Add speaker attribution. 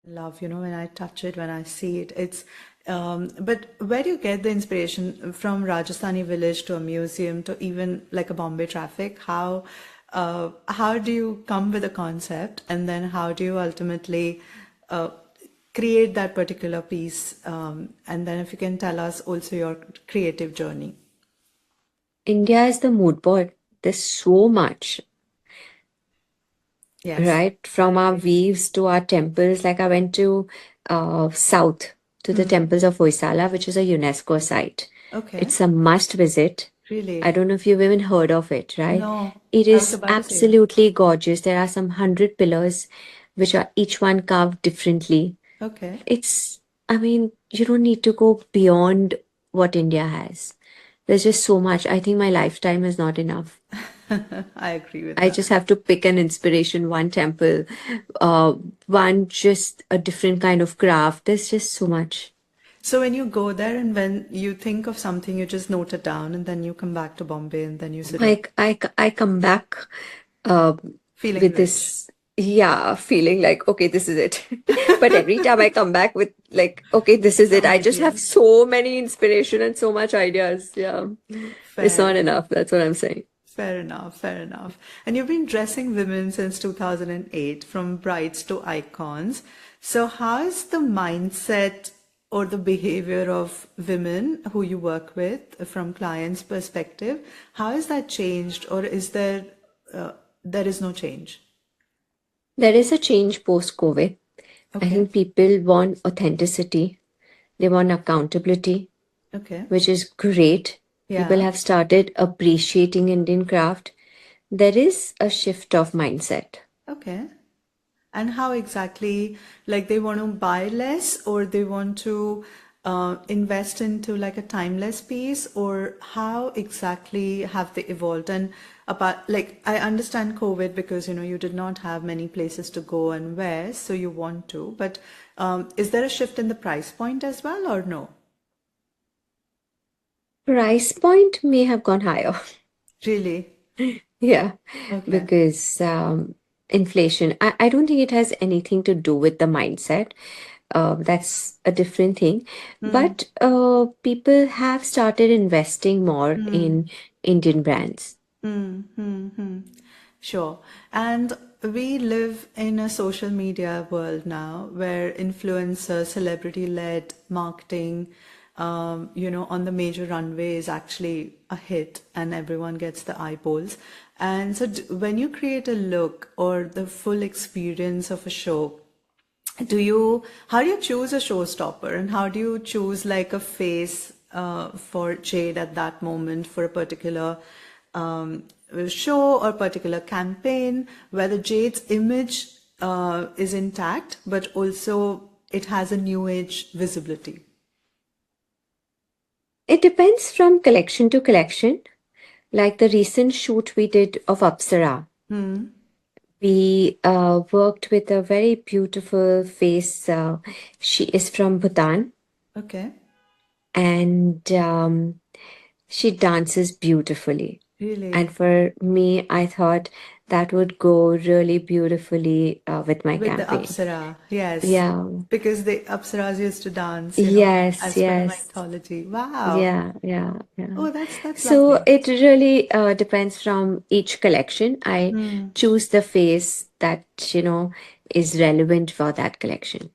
Speaker 1: love, when I touch it, when I see it. But where do you get the inspiration from Rajasthani village to a museum to even like a Bombay traffic? How do you come with a concept and then how do you ultimately uh, create that particular piece? And then if you can tell us also your creative journey.
Speaker 2: India is the mood board. There's so much,
Speaker 1: Yes.
Speaker 2: right? From our weaves to our temples. Like I went to south to the
Speaker 1: Hmm.
Speaker 2: temples of Hoysala, which is a UNESCO site.
Speaker 1: Okay.
Speaker 2: It's a must visit. I
Speaker 1: Really?
Speaker 2: don't know if you've even heard of it, right?
Speaker 1: No,
Speaker 2: It
Speaker 1: I was
Speaker 2: is
Speaker 1: about to say that.
Speaker 2: absolutely gorgeous. There are some 100 pillars, which are each one carved differently.
Speaker 1: Okay.
Speaker 2: It's, I mean, you don't need to go beyond what India has. There's just so much. I think my lifetime is not enough.
Speaker 1: I agree with
Speaker 2: I
Speaker 1: that.
Speaker 2: just have to pick an inspiration, one temple, uh, one just a different kind of craft. There's just so much.
Speaker 1: So when you go there and when you think of something, you just note it down and then you come back to Bombay and then you sort of
Speaker 2: I come back uh,
Speaker 1: feeling
Speaker 2: with
Speaker 1: rich.
Speaker 2: this, yeah, feeling like, okay, this is it. But every time I come back with like, okay, this is it.
Speaker 1: Some
Speaker 2: I just have
Speaker 1: idea.
Speaker 2: so many inspiration and so much ideas. Yeah. It's
Speaker 1: Fair
Speaker 2: not
Speaker 1: enough.
Speaker 2: enough. That's what I'm saying.
Speaker 1: Fair enough. Fair enough. And you've been dressing women since 2008, from brides to icons. So how is the mindset or the behavior of women who you work with from clients' perspective? How has that changed, or is uh, there is no change?
Speaker 2: There is a change post-COVID. I
Speaker 1: Okay.
Speaker 2: think people want authenticity. They want accountability,
Speaker 1: Okay.
Speaker 2: which is great. People
Speaker 1: Yeah.
Speaker 2: have started appreciating Indian craft. There is a shift of mindset.
Speaker 1: Okay. And how exactly, like they want to buy less or they want to invest into like a timeless piece, or how exactly have they evolved? And about, like, I understand COVID because, you did not have many places to go and wear, so you want to, but is there a shift in the price point as well or no?
Speaker 2: Price point may have gone higher.
Speaker 1: Really?
Speaker 2: Yeah,
Speaker 1: Okay.
Speaker 2: because inflation, I don't think it has anything to do with the mindset. That's a different thing.
Speaker 1: Hmm.
Speaker 2: But people have started investing more
Speaker 1: Hmm.
Speaker 2: in Indian brands.
Speaker 1: Hmm. Hmm. Hmm. Sure. And we live in a social media world now where influencer, celebrity-led marketing, on the major runway is actually a hit and everyone gets the eyeballs. And so when you create a look or the full experience of a show, how do you choose a showstopper and how do you choose like a face for Jade at that moment for a particular um, show or particular campaign where the Jade's image is intact, but also it has a new age visibility?
Speaker 2: It depends from collection to collection. Like the recent shoot we did of Apsara.
Speaker 1: Hmm.
Speaker 2: We worked with a very beautiful face. She is from Bhutan
Speaker 1: Okay.
Speaker 2: and she dances beautifully.
Speaker 1: Really?
Speaker 2: And for me, I thought that would go really beautifully with my
Speaker 1: With the
Speaker 2: campaign.
Speaker 1: Apsara, yes.
Speaker 2: Yeah.
Speaker 1: Because the Apsaras used to dance,
Speaker 2: Yes,
Speaker 1: as per the
Speaker 2: yes.
Speaker 1: mythology. Wow.
Speaker 2: Yeah, yeah, yeah.
Speaker 1: Oh, that's
Speaker 2: So
Speaker 1: lovely.
Speaker 2: it really depends from each collection. I
Speaker 1: Hmm.
Speaker 2: choose the face that, is relevant for that collection.